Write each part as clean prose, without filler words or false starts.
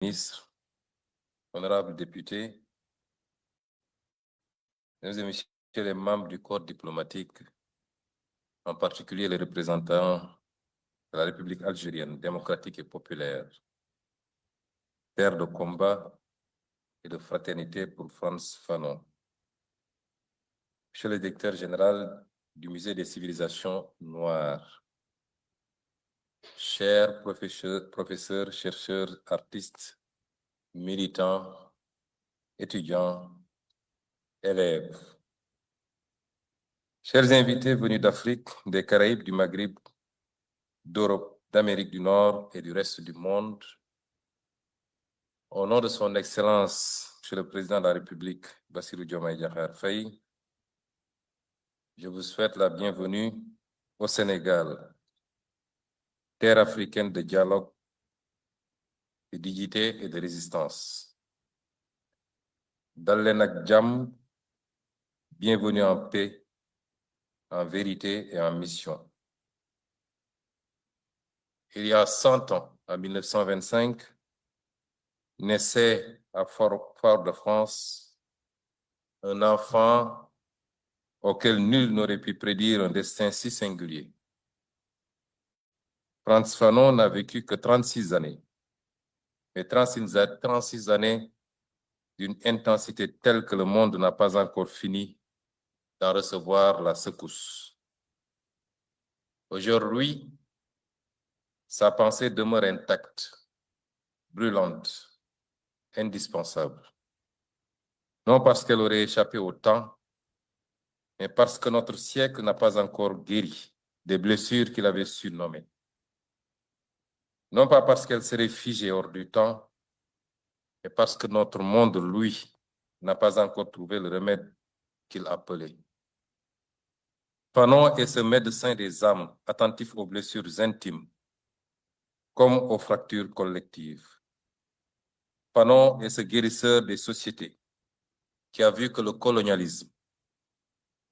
Ministre, honorables députés, mesdames et messieurs les membres du corps diplomatique, en particulier les représentants de la République algérienne démocratique et populaire, terre de combat et de fraternité pour Frantz Fanon. Monsieur le directeur général du Musée des civilisations noires, chers professeurs, chercheurs, artistes, militants, étudiants, élèves, chers invités venus d'Afrique, des Caraïbes, du Maghreb, d'Europe, d'Amérique du Nord et du reste du monde, au nom de son Excellence, Monsieur le Président de la République, Bassirou Diomaye Diakhar Faye, je vous souhaite la bienvenue au Sénégal, terre africaine de dialogue, de dignité et de résistance. Dal leen ak jàmm, bienvenue en paix, en vérité et en mission. Il y a 100 ans, en 1925, naissait à Fort-de-France un enfant auquel nul n'aurait pu prédire un destin si singulier. Frantz Fanon n'a vécu que 36 années, mais 36 années d'une intensité telle que le monde n'a pas encore fini d'en recevoir la secousse. Aujourd'hui, sa pensée demeure intacte, brûlante, indispensable. Non parce qu'elle aurait échappé au temps, mais parce que notre siècle n'a pas encore guéri des blessures qu'il avait surnommées. Non pas parce qu'elle serait figée hors du temps, mais parce que notre monde, lui, n'a pas encore trouvé le remède qu'il appelait. Fanon est ce médecin des âmes, attentif aux blessures intimes, comme aux fractures collectives. Fanon est ce guérisseur des sociétés, qui a vu que le colonialisme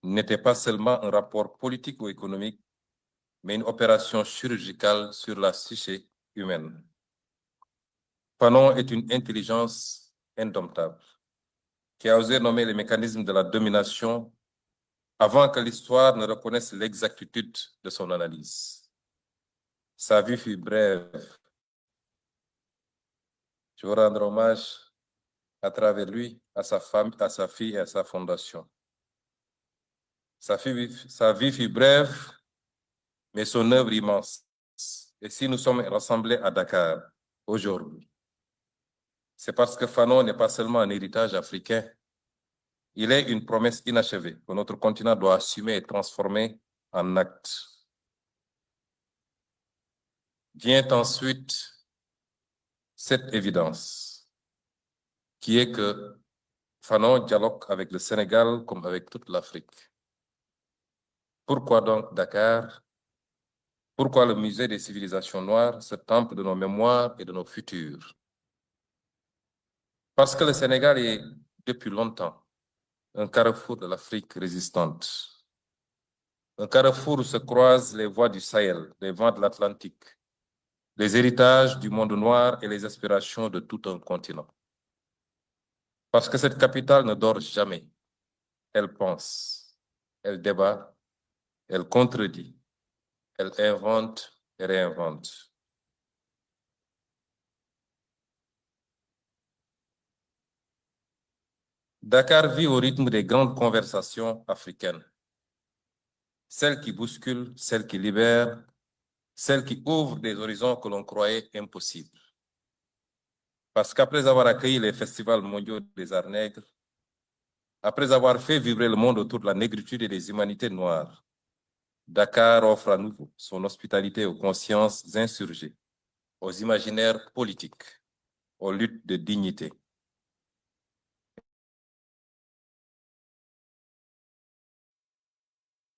n'était pas seulement un rapport politique ou économique, mais une opération chirurgicale sur la psyché humaine. Fanon est une intelligence indomptable, qui a osé nommer les mécanismes de la domination avant que l'histoire ne reconnaisse l'exactitude de son analyse. Sa vie fut brève. Je veux rendre hommage à travers lui, à sa femme, à sa fille et à sa fondation. Sa vie fut brève, mais son œuvre immense. Et si nous sommes rassemblés à Dakar aujourd'hui, c'est parce que Fanon n'est pas seulement un héritage africain, il est une promesse inachevée que notre continent doit assumer et transformer en acte. Vient ensuite cette évidence, qui est que Fanon dialogue avec le Sénégal comme avec toute l'Afrique. Pourquoi donc Dakar? Pourquoi le musée des civilisations noires, ce temple de nos mémoires et de nos futurs? Parce que le Sénégal est, depuis longtemps, un carrefour de l'Afrique résistante. Un carrefour où se croisent les voies du Sahel, les vents de l'Atlantique, les héritages du monde noir et les aspirations de tout un continent. Parce que cette capitale ne dort jamais. Elle pense, elle débat, elle contredit, elle invente et réinvente. Dakar vit au rythme des grandes conversations africaines. Celles qui bousculent, celles qui libèrent, celles qui ouvrent des horizons que l'on croyait impossibles. Parce qu'après avoir accueilli les festivals mondiaux des arts nègres, après avoir fait vibrer le monde autour de la négritude et des humanités noires, Dakar offre à nouveau son hospitalité aux consciences insurgées, aux imaginaires politiques, aux luttes de dignité.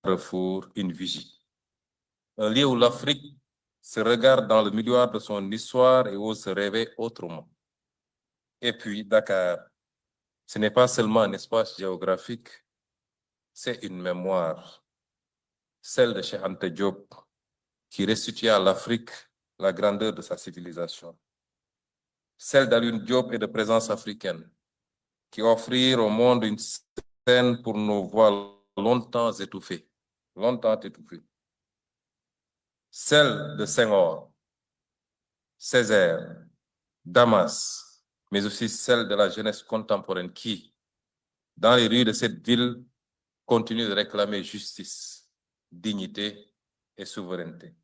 Carrefour, une vigie. Un lieu où l'Afrique se regarde dans le miroir de son histoire et ose se rêver autrement. Et puis, Dakar, ce n'est pas seulement un espace géographique, c'est une mémoire, celle de Cheikh Anta Diop, qui restitue à l'Afrique la grandeur de sa civilisation. celle d'Alioune Diop et de Présence africaine, qui offrirent au monde une scène pour nos voix longtemps étouffées. Celle de Senghor, Césaire, Damas, mais aussi celle de la jeunesse contemporaine qui, dans les rues de cette ville, continue de réclamer justice, dignité et souveraineté.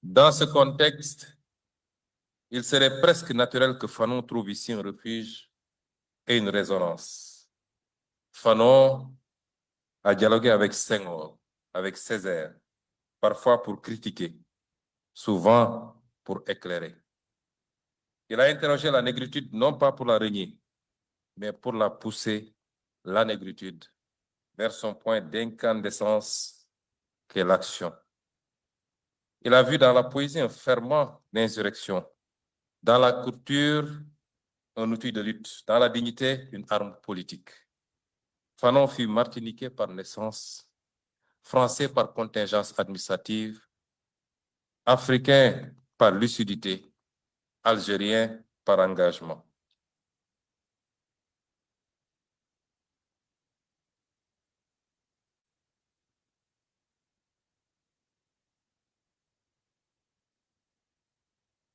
Dans ce contexte, il serait presque naturel que Fanon trouve ici un refuge et une résonance. Fanon a dialogué avec Senghor, avec Césaire, parfois pour critiquer, souvent pour éclairer. Il a interrogé la négritude non pas pour la renier, mais pour la pousser, la négritude, vers son point d'incandescence qu'est l'action. Il a vu dans la poésie un ferment d'insurrection, dans la culture un outil de lutte, dans la dignité une arme politique. Fanon fut martiniquais par naissance, français par contingence administrative, africain par lucidité, algérien par engagement.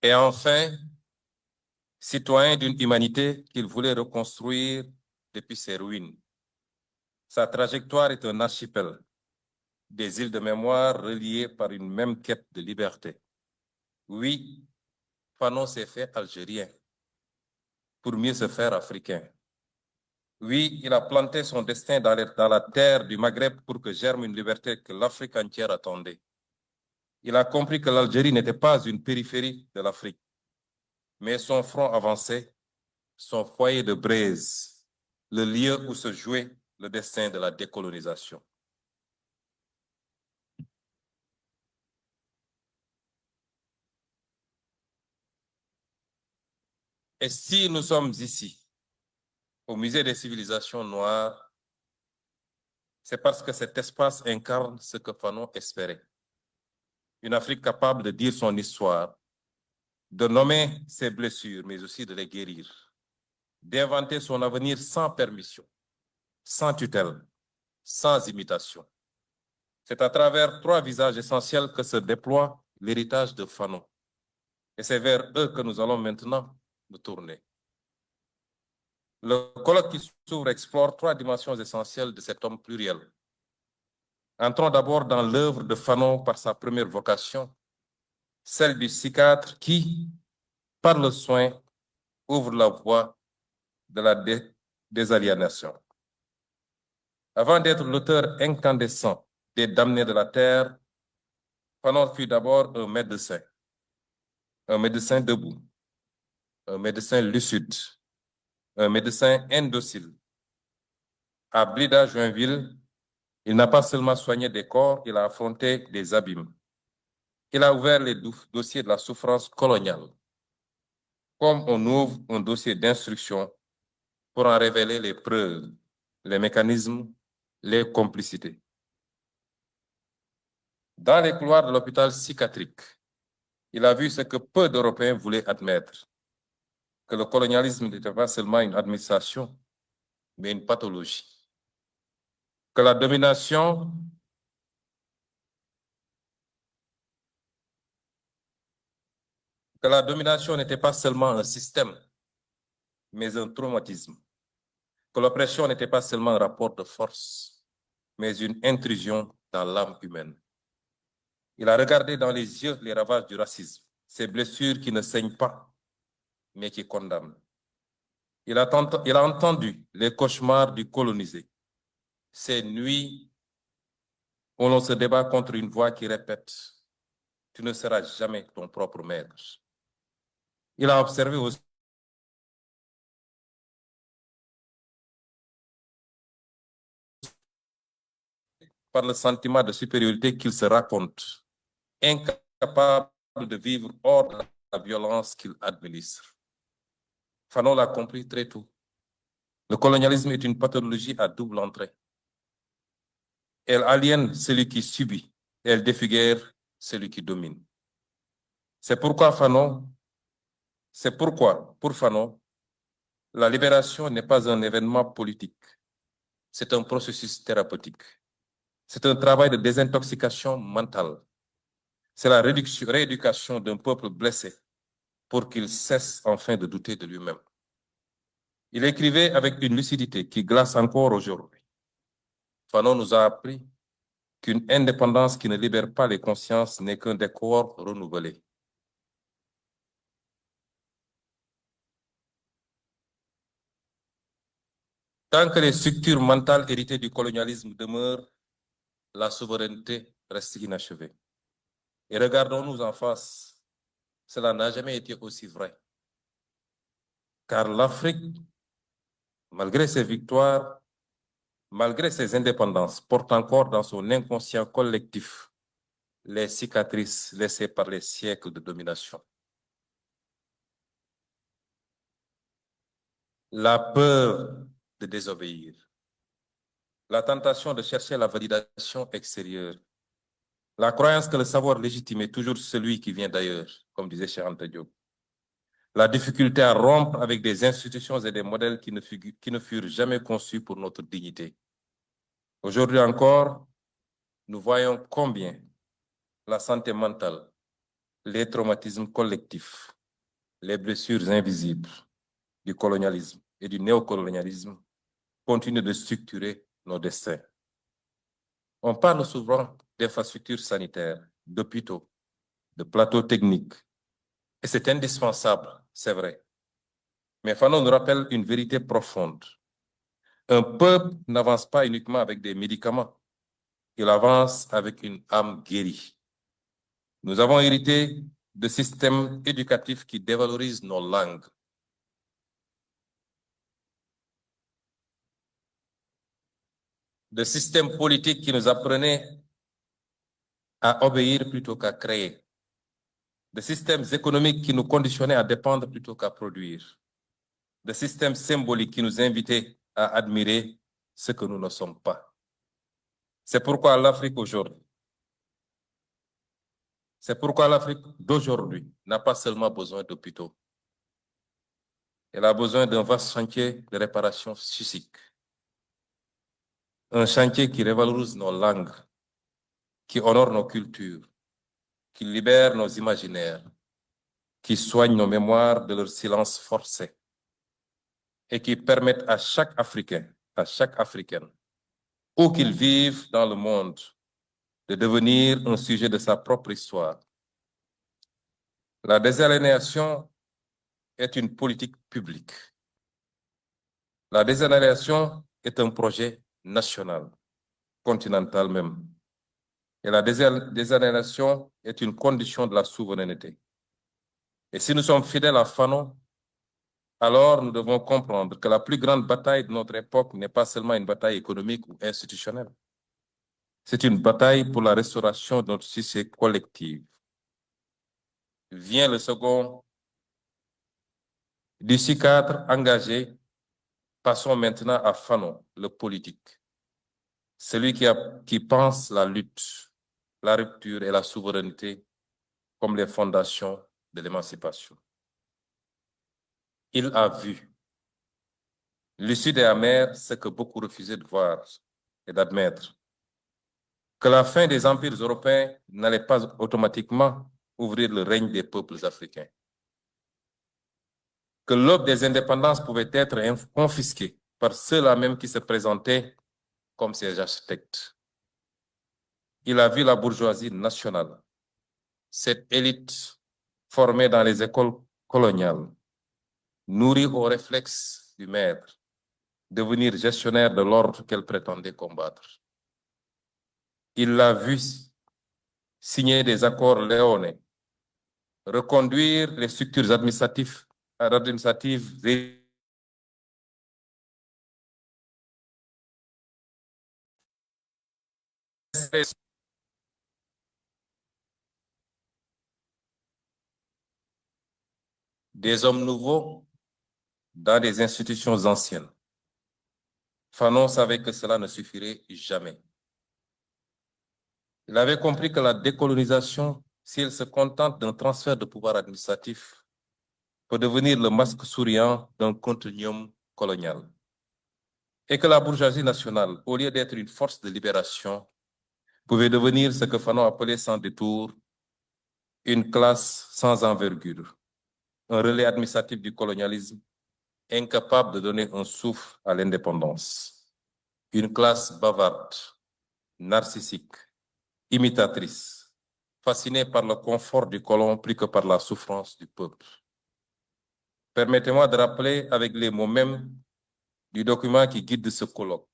Et enfin, citoyen d'une humanité qu'il voulait reconstruire depuis ses ruines. Sa trajectoire est un archipel, des îles de mémoire reliées par une même quête de liberté. Oui, Fanon s'est fait algérien pour mieux se faire africain. Oui, il a planté son destin dans la terre du Maghreb pour que germe une liberté que l'Afrique entière attendait. Il a compris que l'Algérie n'était pas une périphérie de l'Afrique, mais son front avancé, son foyer de braise, le lieu où se jouait le destin de la décolonisation. Et si nous sommes ici, au Musée des civilisations noires, c'est parce que cet espace incarne ce que Fanon espérait. Une Afrique capable de dire son histoire, de nommer ses blessures, mais aussi de les guérir, d'inventer son avenir sans permission, sans tutelle, sans imitation. C'est à travers 3 visages essentiels que se déploie l'héritage de Fanon. Et c'est vers eux que nous allons maintenant nous tourner. Le colloque qui s'ouvre explore 3 dimensions essentielles de cet homme pluriel. Entrons d'abord dans l'œuvre de Fanon par sa première vocation, celle du psychiatre qui, par le soin, ouvre la voie de la désaliénation. Avant d'être l'auteur incandescent des damnés de la terre, Fanon fut d'abord un médecin debout, un médecin lucide, un médecin indocile. À Blida-Joinville, il n'a pas seulement soigné des corps, il a affronté des abîmes. Il a ouvert les dossiers de la souffrance coloniale, comme on ouvre un dossier d'instruction pour en révéler les preuves, les mécanismes, les complicités. Dans les couloirs de l'hôpital psychiatrique, il a vu ce que peu d'Européens voulaient admettre, que le colonialisme n'était pas seulement une administration, mais une pathologie. Que la domination n'était pas seulement un système, mais un traumatisme. Que l'oppression n'était pas seulement un rapport de force, mais une intrusion dans l'âme humaine. Il a regardé dans les yeux les ravages du racisme, ces blessures qui ne saignent pas, mais qui condamnent. Il a entendu les cauchemars du colonisé, ces nuits où l'on se débat contre une voix qui répète « Tu ne seras jamais ton propre maître ». Il a observé aussi par le sentiment de supériorité qu'il se raconte, incapable de vivre hors de la violence qu'il administre. Fanon l'a compris très tôt. Le colonialisme est une pathologie à double entrée. Elle aliène celui qui subit, et elle défigure celui qui domine. C'est pourquoi pour Fanon, la libération n'est pas un événement politique, c'est un processus thérapeutique. C'est un travail de désintoxication mentale. C'est la rééducation d'un peuple blessé pour qu'il cesse enfin de douter de lui-même. Il écrivait avec une lucidité qui glace encore aujourd'hui. Fanon nous a appris qu'une indépendance qui ne libère pas les consciences n'est qu'un décor renouvelé. Tant que les structures mentales héritées du colonialisme demeurent, la souveraineté reste inachevée. Et regardons-nous en face, cela n'a jamais été aussi vrai. Car l'Afrique, malgré ses victoires, malgré ses indépendances, porte encore dans son inconscient collectif les cicatrices laissées par les siècles de domination. La peur de désobéir, la tentation de chercher la validation extérieure, la croyance que le savoir légitime est toujours celui qui vient d'ailleurs, comme disait Cheikh Anta Diop, la difficulté à rompre avec des institutions et des modèles qui ne furent jamais conçus pour notre dignité. Aujourd'hui encore, nous voyons combien la santé mentale, les traumatismes collectifs, les blessures invisibles du colonialisme et du néocolonialisme continuent de structurer nos destins. On parle souvent d'infrastructures sanitaires, d'hôpitaux, de plateaux techniques, et c'est indispensable, c'est vrai. Mais Fanon nous rappelle une vérité profonde. Un peuple n'avance pas uniquement avec des médicaments, il avance avec une âme guérie. Nous avons hérité de systèmes éducatifs qui dévalorisent nos langues, de systèmes politiques qui nous apprenaient à obéir plutôt qu'à créer, de systèmes économiques qui nous conditionnaient à dépendre plutôt qu'à produire, de systèmes symboliques qui nous invitaient à admirer ce que nous ne sommes pas. C'est pourquoi l'Afrique d'aujourd'hui n'a pas seulement besoin d'hôpitaux. Elle a besoin d'un vaste chantier de réparation psychique. Un chantier qui révalorise nos langues, qui honore nos cultures, qui libère nos imaginaires, qui soigne nos mémoires de leur silence forcé et qui permette à chaque Africain, à chaque Africaine, où qu'il vive dans le monde, de devenir un sujet de sa propre histoire. La désaliénation est une politique publique. La désaliénation est un projet national, continental même. Et la désaliénation est une condition de la souveraineté. Et si nous sommes fidèles à Fanon, alors nous devons comprendre que la plus grande bataille de notre époque n'est pas seulement une bataille économique ou institutionnelle. C'est une bataille pour la restauration de notre société collective. Vient le second. D'ici cadre engagé, passons maintenant à Fanon, le politique. Celui qui pense la lutte, la rupture et la souveraineté comme les fondations de l'émancipation. Il a vu, lucide et amer, ce que beaucoup refusaient de voir et d'admettre, que la fin des empires européens n'allait pas automatiquement ouvrir le règne des peuples africains, que l'aube des indépendances pouvait être confisquée par ceux-là même qui se présentaient comme ses architectes. Il a vu la bourgeoisie nationale, cette élite formée dans les écoles coloniales, nourrie aux réflexes du maître, devenir gestionnaire de l'ordre qu'elle prétendait combattre. Il l'a vu signer des accords léonais, reconduire les structures administratives des hommes nouveaux dans des institutions anciennes. Fanon savait que cela ne suffirait jamais. Il avait compris que la décolonisation, si elle se contente d'un transfert de pouvoir administratif, peut devenir le masque souriant d'un continuum colonial. Et que la bourgeoisie nationale, au lieu d'être une force de libération, pouvait devenir ce que Fanon appelait sans détour une classe sans envergure, un relais administratif du colonialisme incapable de donner un souffle à l'indépendance, une classe bavarde, narcissique, imitatrice, fascinée par le confort du colon plus que par la souffrance du peuple. Permettez-moi de rappeler avec les mots mêmes du document qui guide ce colloque.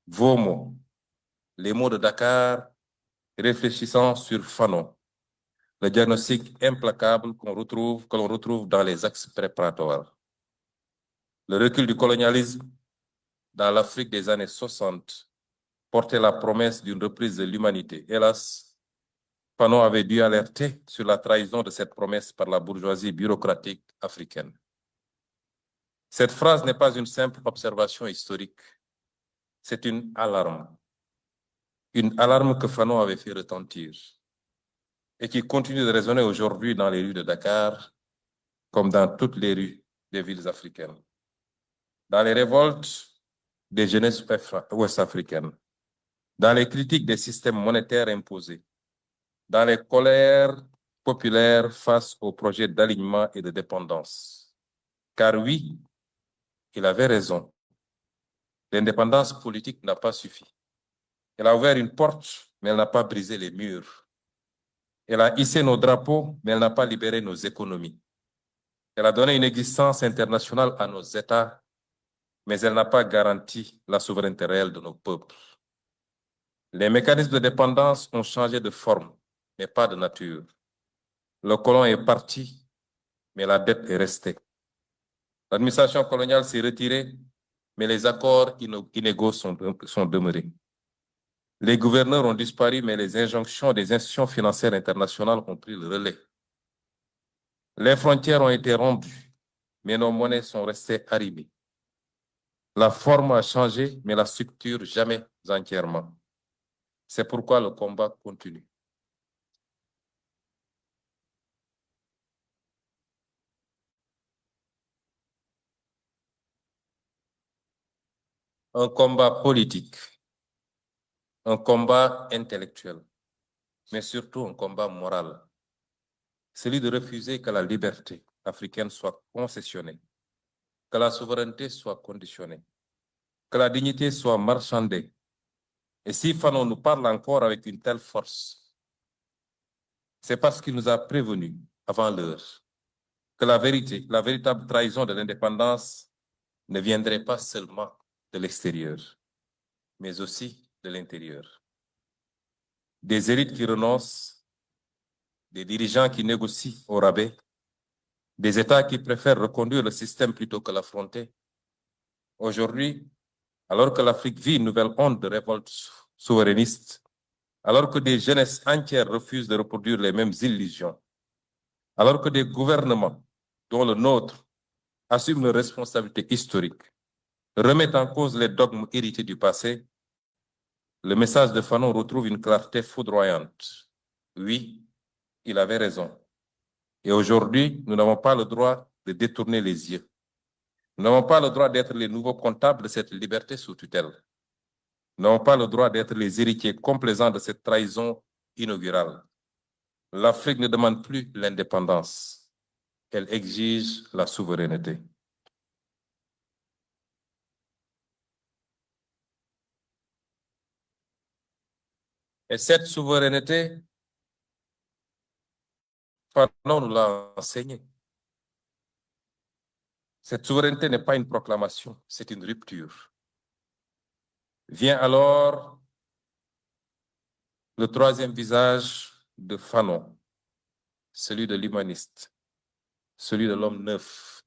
Vos mots, les mots de Dakar, réfléchissant sur Fanon, le diagnostic implacable que l'on retrouve dans les axes préparatoires. Le recul du colonialisme dans l'Afrique des années 60 portait la promesse d'une reprise de l'humanité. Hélas, Fanon avait dû alerter sur la trahison de cette promesse par la bourgeoisie bureaucratique africaine. Cette phrase n'est pas une simple observation historique, c'est une alarme que Fanon avait fait retentir et qui continue de résonner aujourd'hui dans les rues de Dakar comme dans toutes les rues des villes africaines. Dans les révoltes des jeunesses ouest-africaines, dans les critiques des systèmes monétaires imposés, dans les colères populaires face aux projets d'alignement et de dépendance. Car oui, il avait raison. L'indépendance politique n'a pas suffi. Elle a ouvert une porte, mais elle n'a pas brisé les murs. Elle a hissé nos drapeaux, mais elle n'a pas libéré nos économies. Elle a donné une existence internationale à nos États, mais elle n'a pas garanti la souveraineté réelle de nos peuples. Les mécanismes de dépendance ont changé de forme, mais pas de nature. Le colon est parti, mais la dette est restée. L'administration coloniale s'est retirée, mais les accords inégaux sont demeurés. Les gouverneurs ont disparu, mais les injonctions des institutions financières internationales ont pris le relais. Les frontières ont été rompues, mais nos monnaies sont restées arrimées. La forme a changé, mais la structure jamais entièrement. C'est pourquoi le combat continue. Un combat politique, un combat intellectuel, mais surtout un combat moral. Celui de refuser que la liberté africaine soit concessionnée, que la souveraineté soit conditionnée, que la dignité soit marchandée. Et si Fanon nous parle encore avec une telle force, c'est parce qu'il nous a prévenus avant l'heure que la vérité, la véritable trahison de l'indépendance ne viendrait pas seulement de l'extérieur, mais aussi de l'intérieur. Des élites qui renoncent, des dirigeants qui négocient au rabais, des États qui préfèrent reconduire le système plutôt que l'affronter. Aujourd'hui, alors que l'Afrique vit une nouvelle onde de révolte souverainiste, alors que des jeunesses entières refusent de reproduire les mêmes illusions, alors que des gouvernements, dont le nôtre, assument leurs responsabilités historiques, remettent en cause les dogmes hérités du passé, le message de Fanon retrouve une clarté foudroyante. Oui, il avait raison. Et aujourd'hui, nous n'avons pas le droit de détourner les yeux. Nous n'avons pas le droit d'être les nouveaux comptables de cette liberté sous tutelle. Nous n'avons pas le droit d'être les héritiers complaisants de cette trahison inaugurale. L'Afrique ne demande plus l'indépendance. Elle exige la souveraineté. Et cette souveraineté, Fanon nous l'a enseigné. Cette souveraineté n'est pas une proclamation, c'est une rupture. Vient alors le troisième visage de Fanon, celui de l'humaniste, celui de l'homme neuf.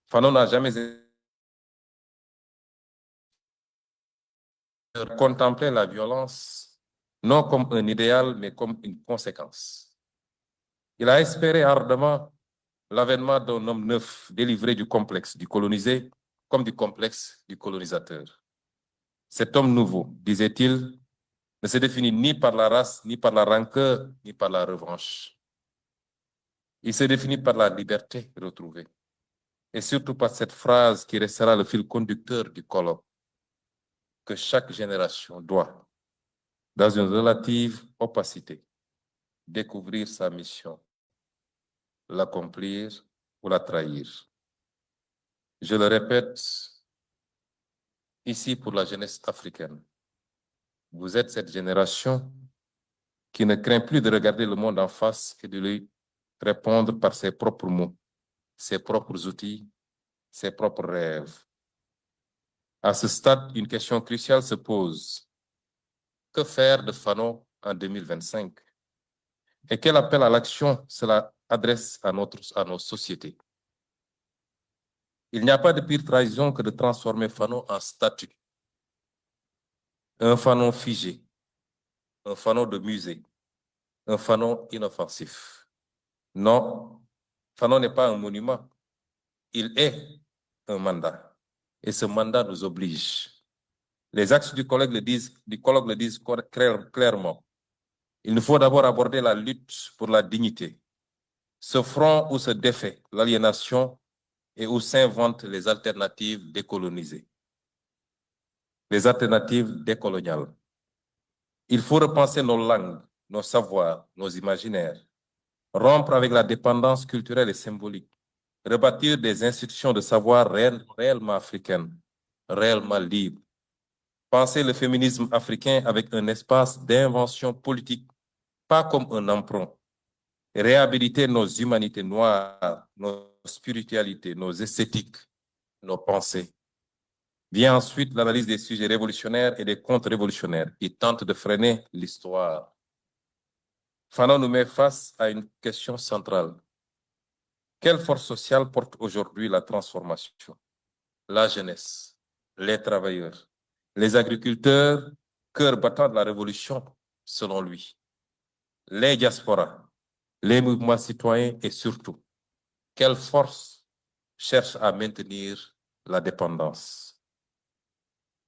Fanon n'a jamais contemplé la violence non comme un idéal, mais comme une conséquence. Il a espéré ardemment l'avènement d'un homme neuf délivré du complexe du colonisé comme du complexe du colonisateur. Cet homme nouveau, disait-il, ne se définit ni par la race, ni par la rancœur, ni par la revanche. Il se définit par la liberté retrouvée. Et surtout par cette phrase qui restera le fil conducteur du colloque, que chaque génération doit, dans une relative opacité, découvrir sa mission, l'accomplir ou la trahir. Je le répète, ici pour la jeunesse africaine, vous êtes cette génération qui ne craint plus de regarder le monde en face et de lui répondre par ses propres mots, ses propres outils, ses propres rêves. À ce stade, une question cruciale se pose. Que faire de Fanon en 2025? Et quel appel à l'action cela adresse à nos sociétés? Il n'y a pas de pire trahison que de transformer Fanon en statue. Un Fanon figé, un Fanon de musée, un Fanon inoffensif. Non, Fanon n'est pas un monument, il est un mandat. Et ce mandat nous oblige. Les axes du colloque le disent clairement. Il nous faut d'abord aborder la lutte pour la dignité, ce front où se défait l'aliénation et où s'inventent les alternatives décolonisées, les alternatives décoloniales. Il faut repenser nos langues, nos savoirs, nos imaginaires, rompre avec la dépendance culturelle et symbolique, rebâtir des institutions de savoir réellement africaines, réellement libres, penser le féminisme africain avec un espace d'invention politique, pas comme un emprunt, réhabiliter nos humanités noires, nos spiritualités, nos esthétiques, nos pensées. Vient ensuite l'analyse des sujets révolutionnaires et des contre-révolutionnaires qui tentent de freiner l'histoire. Fanon nous met face à une question centrale. Quelle force sociale porte aujourd'hui la transformation? La jeunesse, les travailleurs, les agriculteurs, cœur battant de la révolution, selon lui, les diasporas, les mouvements citoyens et surtout, quelle force cherche à maintenir la dépendance?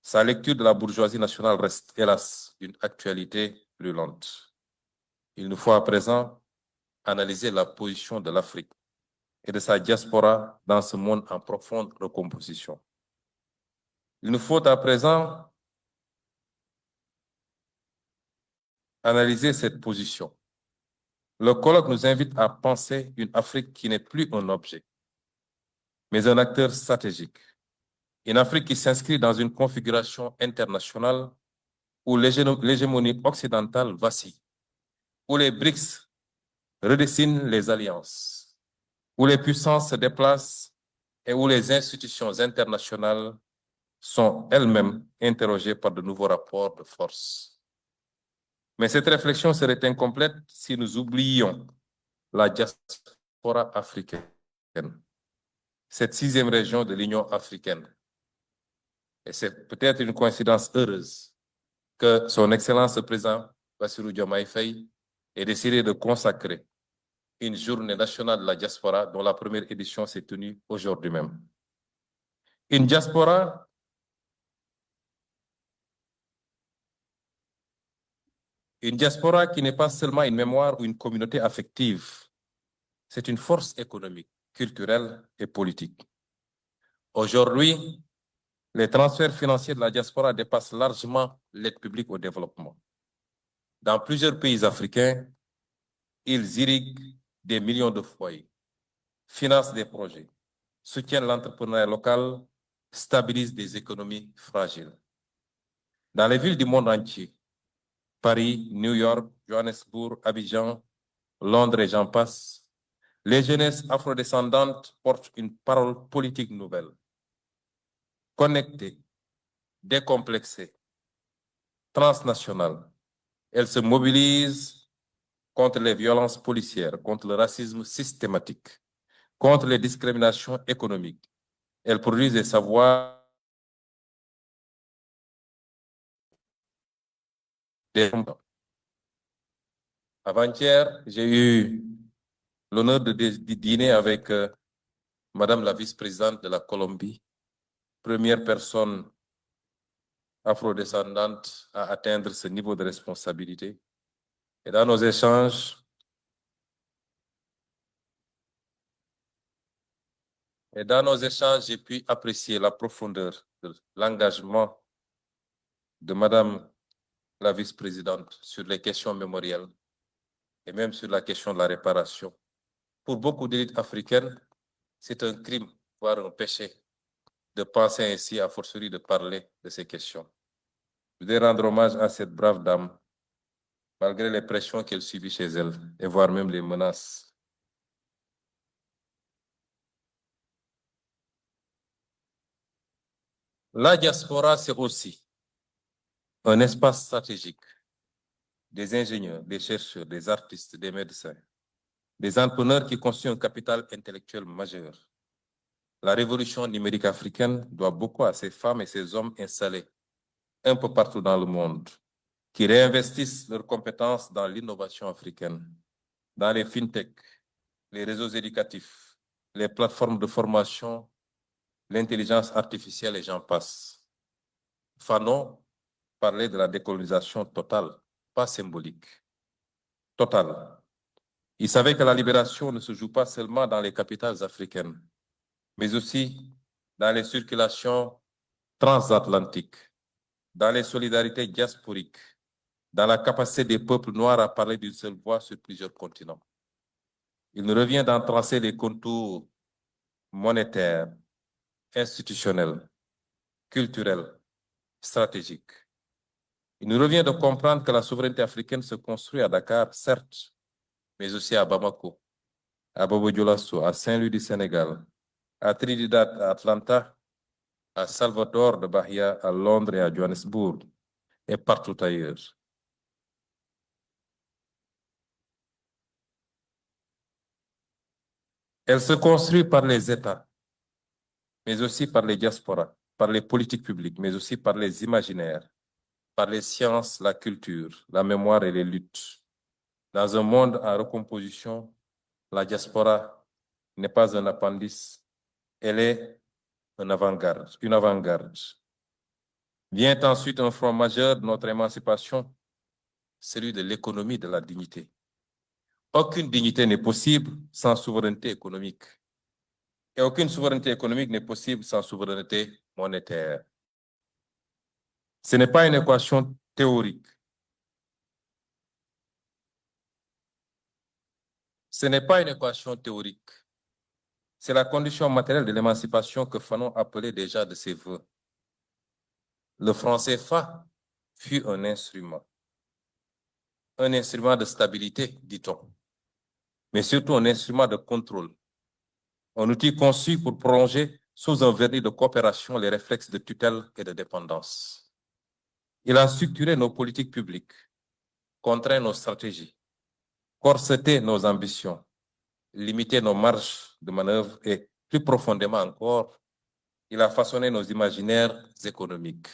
Sa lecture de la bourgeoisie nationale reste, hélas, d'une actualité brûlante. Il nous faut à présent analyser la position de l'Afrique et de sa diaspora dans ce monde en profonde recomposition. Il nous faut à présent analyser cette position. Le colloque nous invite à penser une Afrique qui n'est plus un objet, mais un acteur stratégique. Une Afrique qui s'inscrit dans une configuration internationale où l'hégémonie occidentale vacille, où les BRICS redessinent les alliances, où les puissances se déplacent et où les institutions internationales sont elles-mêmes interrogées par de nouveaux rapports de force. Mais cette réflexion serait incomplète si nous oublions la diaspora africaine, cette 6e région de l'Union africaine. Et c'est peut-être une coïncidence heureuse que son Excellence le Président Bassirou Diomaye Faye ait décidé de consacrer une journée nationale de la diaspora dont la première édition s'est tenue aujourd'hui même. Une diaspora qui n'est pas seulement une mémoire ou une communauté affective, c'est une force économique, culturelle et politique. Aujourd'hui, les transferts financiers de la diaspora dépassent largement l'aide publique au développement. Dans plusieurs pays africains, ils irriguent des millions de foyers, financent des projets, soutiennent l'entrepreneuriat local, stabilisent des économies fragiles. Dans les villes du monde entier, Paris, New York, Johannesburg, Abidjan, Londres et j'en passe, les jeunesses afrodescendantes portent une parole politique nouvelle, connectée, décomplexée, transnationale. Elles se mobilisent contre les violences policières, contre le racisme systématique, contre les discriminations économiques. Elles produisent des savoirs Avant-hier, j'ai eu l'honneur de dîner avec Madame la vice-présidente de la Colombie, première personne afrodescendante à atteindre ce niveau de responsabilité. Et dans nos échanges, j'ai pu apprécier la profondeur de l'engagement de Madame la vice-présidente sur les questions mémorielles et même sur la question de la réparation. Pour beaucoup d'élites africaines, c'est un crime, voire un péché, de penser ainsi, à fortiori de parler de ces questions. Je voudrais rendre hommage à cette brave dame, malgré les pressions qu'elle subit chez elle, et voire même les menaces. La diaspora, c'est aussi un espace stratégique des ingénieurs, des chercheurs, des artistes, des médecins, des entrepreneurs qui constituent un capital intellectuel majeur. La révolution numérique africaine doit beaucoup à ces femmes et ces hommes installés un peu partout dans le monde, qui réinvestissent leurs compétences dans l'innovation africaine, dans les fintech, les réseaux éducatifs, les plateformes de formation, l'intelligence artificielle et j'en passe. Fanon parlait de la décolonisation totale, pas symbolique, totale. Il savait que la libération ne se joue pas seulement dans les capitales africaines, mais aussi dans les circulations transatlantiques, dans les solidarités diasporiques, dans la capacité des peuples noirs à parler d'une seule voix sur plusieurs continents. Il nous revient d'en tracer les contours monétaires, institutionnels, culturels, stratégiques. Il nous revient de comprendre que la souveraineté africaine se construit à Dakar, certes, mais aussi à Bamako, à Bobo-Dioulasso, à Saint-Louis du Sénégal, à Trinidad, à Atlanta, à Salvador de Bahia, à Londres et à Johannesburg, et partout ailleurs. Elle se construit par les États, mais aussi par les diasporas, par les politiques publiques, mais aussi par les imaginaires, par les sciences, la culture, la mémoire et les luttes. Dans un monde en recomposition, la diaspora n'est pas un appendice, elle est une avant-garde. Vient ensuite un front majeur de notre émancipation, celui de l'économie de la dignité. Aucune dignité n'est possible sans souveraineté économique. Et aucune souveraineté économique n'est possible sans souveraineté monétaire. Ce n'est pas une équation théorique. Ce n'est pas une équation théorique. C'est la condition matérielle de l'émancipation que Fanon appelait déjà de ses voeux. Le franc CFA fut un instrument de stabilité, dit-on, mais surtout un instrument de contrôle, un outil conçu pour prolonger sous un vernis de coopération les réflexes de tutelle et de dépendance. Il a structuré nos politiques publiques, contraint nos stratégies, corseté nos ambitions, limité nos marges de manœuvre et, plus profondément encore, il a façonné nos imaginaires économiques.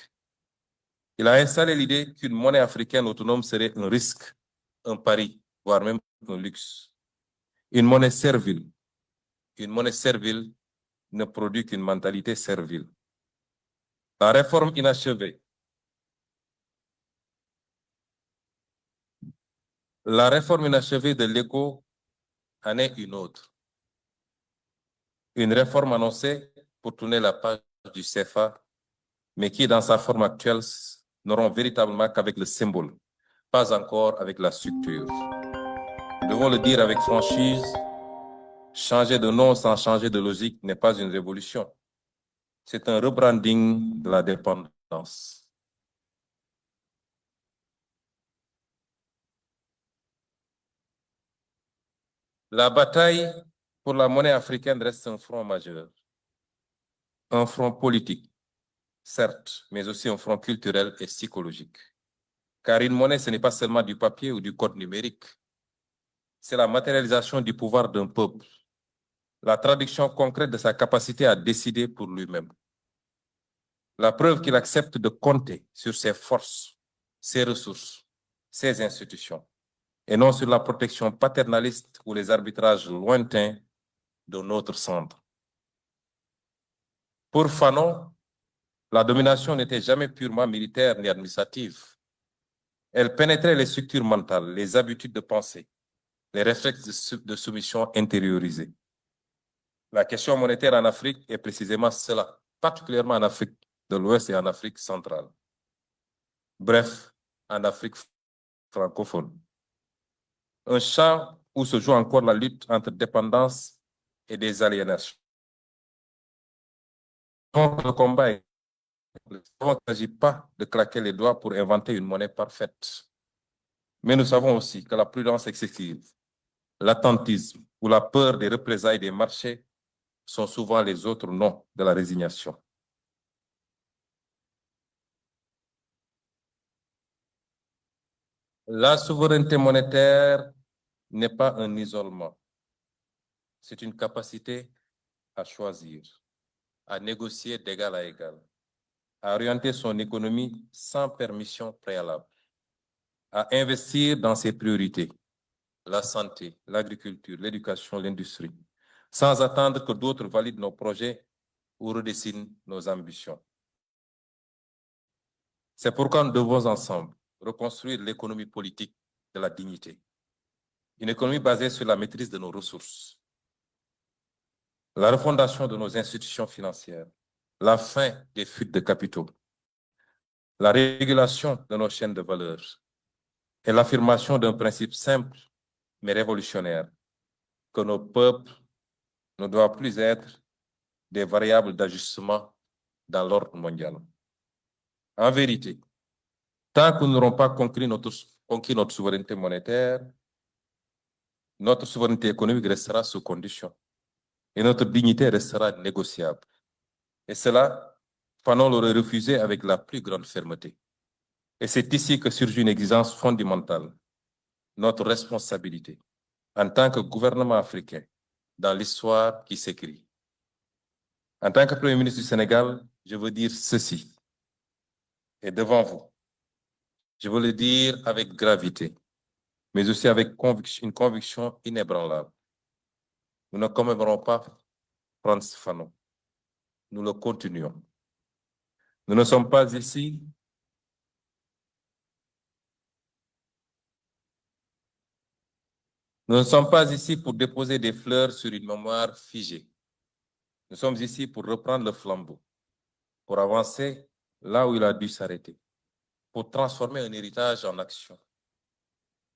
Il a installé l'idée qu'une monnaie africaine autonome serait un risque, un pari, voire même un luxe. Une monnaie servile ne produit qu'une mentalité servile. La réforme inachevée de l'ECO en est une autre. Une réforme annoncée pour tourner la page du CFA, mais qui, dans sa forme actuelle, n'auront véritablement qu'avec le symbole, pas encore avec la structure. Nous devons le dire avec franchise, changer de nom sans changer de logique n'est pas une révolution. C'est un rebranding de la dépendance. La bataille pour la monnaie africaine reste un front majeur. Un front politique, certes, mais aussi un front culturel et psychologique. Car une monnaie, ce n'est pas seulement du papier ou du code numérique. C'est la matérialisation du pouvoir d'un peuple, la traduction concrète de sa capacité à décider pour lui-même. La preuve qu'il accepte de compter sur ses forces, ses ressources, ses institutions, et non sur la protection paternaliste ou les arbitrages lointains de notre centre. Pour Fanon, La domination n'était jamais purement militaire ni administrative. Elle pénétrait les structures mentales, les habitudes de pensée, les réflexes de soumission intériorisés. La question monétaire en Afrique est précisément cela, particulièrement en Afrique de l'Ouest et en Afrique centrale. Bref, en Afrique francophone. Un champ où se joue encore la lutte entre dépendance et désaliénation. Le combat est... Il ne s'agit pas de claquer les doigts pour inventer une monnaie parfaite. Mais nous savons aussi que la prudence excessive, l'attentisme ou la peur des représailles des marchés sont souvent les autres noms de la résignation. La souveraineté monétaire n'est pas un isolement. C'est une capacité à choisir, à négocier d'égal à égal, à orienter son économie sans permission préalable, à investir dans ses priorités, la santé, l'agriculture, l'éducation, l'industrie, sans attendre que d'autres valident nos projets ou redessinent nos ambitions. C'est pourquoi nous devons ensemble reconstruire l'économie politique de la dignité, une économie basée sur la maîtrise de nos ressources, la refondation de nos institutions financières, la fin des fuites de capitaux, la régulation de nos chaînes de valeur et l'affirmation d'un principe simple mais révolutionnaire, que nos peuples ne doivent plus être des variables d'ajustement dans l'ordre mondial. En vérité, tant que nous n'aurons pas conquis notre souveraineté monétaire, notre souveraineté économique restera sous condition et notre dignité restera négociable. Et cela, Fanon l'aurait refusé avec la plus grande fermeté. Et c'est ici que surgit une exigence fondamentale, notre responsabilité en tant que gouvernement africain dans l'histoire qui s'écrit. En tant que Premier ministre du Sénégal, je veux dire ceci, et devant vous, je veux le dire avec gravité, mais aussi avec une conviction inébranlable. Nous ne commémorons pas Frantz Fanon, nous le continuons. Nous ne sommes pas ici Nous ne sommes pas ici pour déposer des fleurs sur une mémoire figée. Nous sommes ici pour reprendre le flambeau, pour avancer là où il a dû s'arrêter, pour transformer un héritage en action,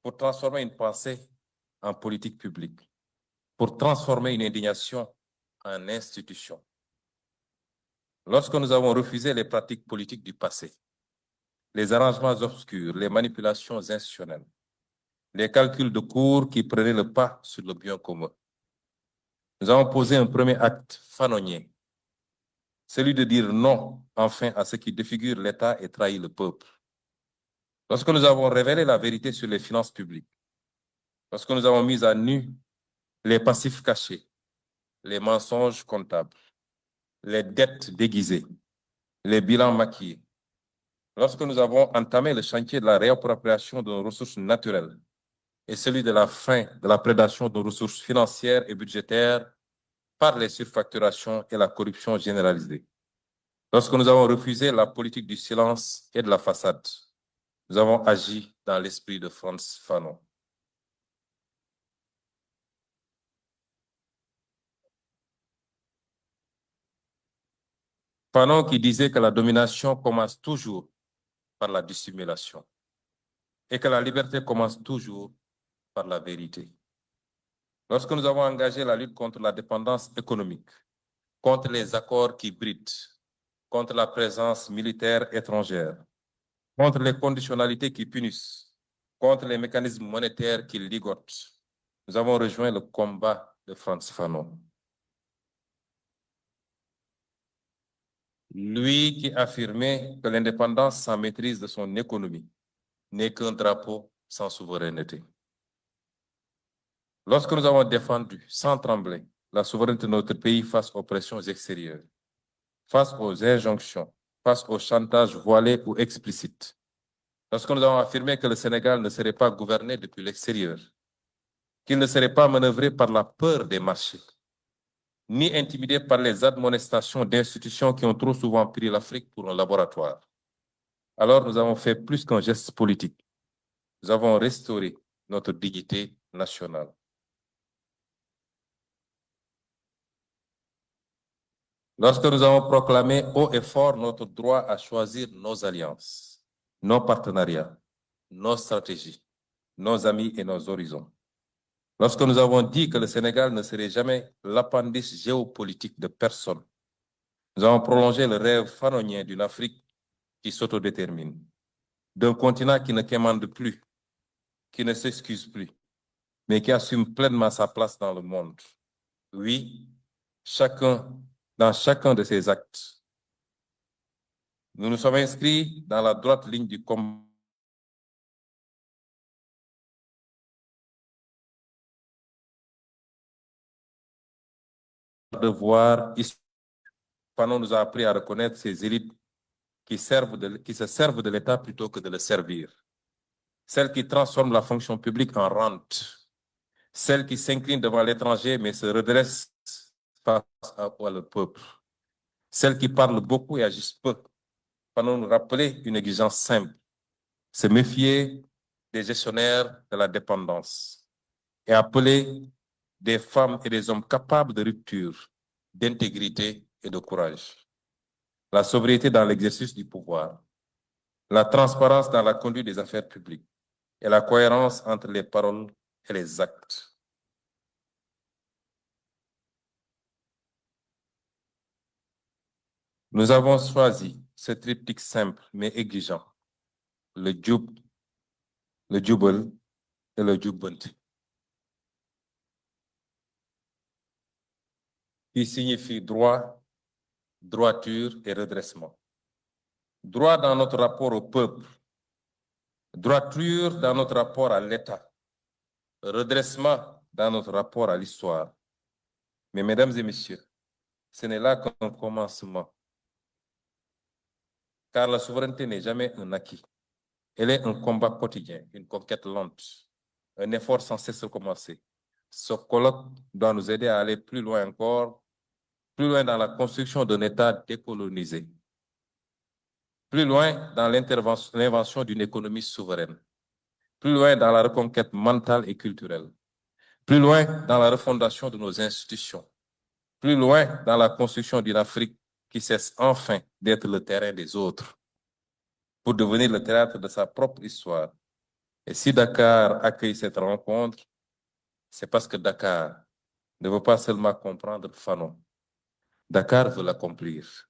pour transformer une pensée en politique publique, pour transformer une indignation en institution. Lorsque nous avons refusé les pratiques politiques du passé, les arrangements obscurs, les manipulations institutionnelles, les calculs de cours qui prenaient le pas sur le bien commun, nous avons posé un premier acte fanonien, celui de dire non, enfin, à ce qui défigure l'État et trahit le peuple. Lorsque nous avons révélé la vérité sur les finances publiques, lorsque nous avons mis à nu les passifs cachés, les mensonges comptables, les dettes déguisées, les bilans maquillés, lorsque nous avons entamé le chantier de la réappropriation de nos ressources naturelles et celui de la fin de la prédation de nos ressources financières et budgétaires par les surfacturations et la corruption généralisée, lorsque nous avons refusé la politique du silence et de la façade, nous avons agi dans l'esprit de Frantz Fanon. Fanon qui disait que la domination commence toujours par la dissimulation et que la liberté commence toujours par la vérité. Lorsque nous avons engagé la lutte contre la dépendance économique, contre les accords qui brident, contre la présence militaire étrangère, contre les conditionnalités qui punissent, contre les mécanismes monétaires qui ligotent, nous avons rejoint le combat de Frantz Fanon. Lui qui affirmait que l'indépendance sans maîtrise de son économie n'est qu'un drapeau sans souveraineté. Lorsque nous avons défendu sans trembler la souveraineté de notre pays face aux pressions extérieures, face aux injonctions, face au chantage voilé ou explicite, lorsque nous avons affirmé que le Sénégal ne serait pas gouverné depuis l'extérieur, qu'il ne serait pas manœuvré par la peur des marchés, ni intimidés par les admonestations d'institutions qui ont trop souvent pris l'Afrique pour un laboratoire. Alors nous avons fait plus qu'un geste politique. Nous avons restauré notre dignité nationale. Lorsque nous avons proclamé haut et fort notre droit à choisir nos alliances, nos partenariats, nos stratégies, nos amis et nos horizons. Lorsque nous avons dit que le Sénégal ne serait jamais l'appendice géopolitique de personne, nous avons prolongé le rêve fanonien d'une Afrique qui s'autodétermine, d'un continent qui ne quémande plus, qui ne s'excuse plus, mais qui assume pleinement sa place dans le monde. Oui, dans chacun de ses actes. Nous nous sommes inscrits dans la droite ligne du combat de voir. Fanon nous a appris à reconnaître ces élites qui se servent de l'État plutôt que de le servir. Celles qui transforment la fonction publique en rente. Celles qui s'inclinent devant l'étranger mais se redressent face au peuple. Celles qui parlent beaucoup et agissent peu. Fanon nous rappeler une exigence simple. Se méfier des gestionnaires de la dépendance et appeler des femmes et des hommes capables de rupture, d'intégrité et de courage. La sobriété dans l'exercice du pouvoir, la transparence dans la conduite des affaires publiques et la cohérence entre les paroles et les actes. Nous avons choisi ce triptyque simple mais exigeant, le djoub, le djoubel et le djoubanti, qui signifie droit, droiture et redressement. Droit dans notre rapport au peuple, droiture dans notre rapport à l'État, redressement dans notre rapport à l'histoire. Mais mesdames et messieurs, ce n'est là qu'un commencement. Car la souveraineté n'est jamais un acquis. Elle est un combat quotidien, une conquête lente, un effort sans cesse recommencé. Ce colloque doit nous aider à aller plus loin encore, plus loin dans la construction d'un État décolonisé, plus loin dans l'invention d'une économie souveraine, plus loin dans la reconquête mentale et culturelle, plus loin dans la refondation de nos institutions, plus loin dans la construction d'une Afrique qui cesse enfin d'être le terrain des autres pour devenir le théâtre de sa propre histoire. Et si Dakar accueille cette rencontre, c'est parce que Dakar ne veut pas seulement comprendre Fanon. Dakar veut l'accomplir.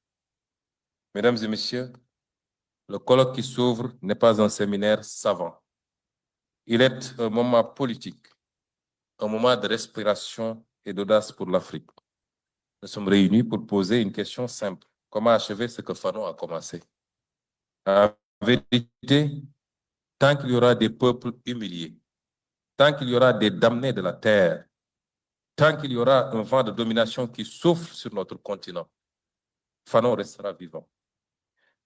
Mesdames et messieurs, le colloque qui s'ouvre n'est pas un séminaire savant. Il est un moment politique, un moment de respiration et d'audace pour l'Afrique. Nous sommes réunis pour poser une question simple. Comment achever ce que Fanon a commencé? En vérité, tant qu'il y aura des peuples humiliés, tant qu'il y aura des damnés de la terre, tant qu'il y aura un vent de domination qui souffle sur notre continent, Fanon restera vivant.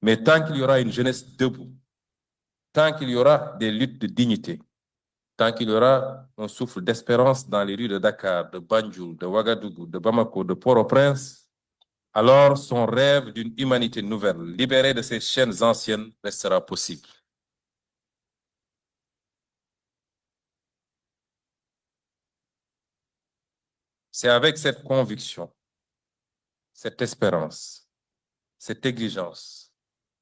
Mais tant qu'il y aura une jeunesse debout, tant qu'il y aura des luttes de dignité, tant qu'il y aura un souffle d'espérance dans les rues de Dakar, de Banjul, de Ouagadougou, de Bamako, de Port-au-Prince, alors son rêve d'une humanité nouvelle, libérée de ses chaînes anciennes, restera possible. C'est avec cette conviction, cette espérance, cette exigence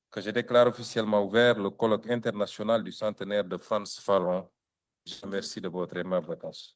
que je déclare officiellement ouvert le colloque international du centenaire de Frantz Fanon. Je vous remercie de votre aimable attention.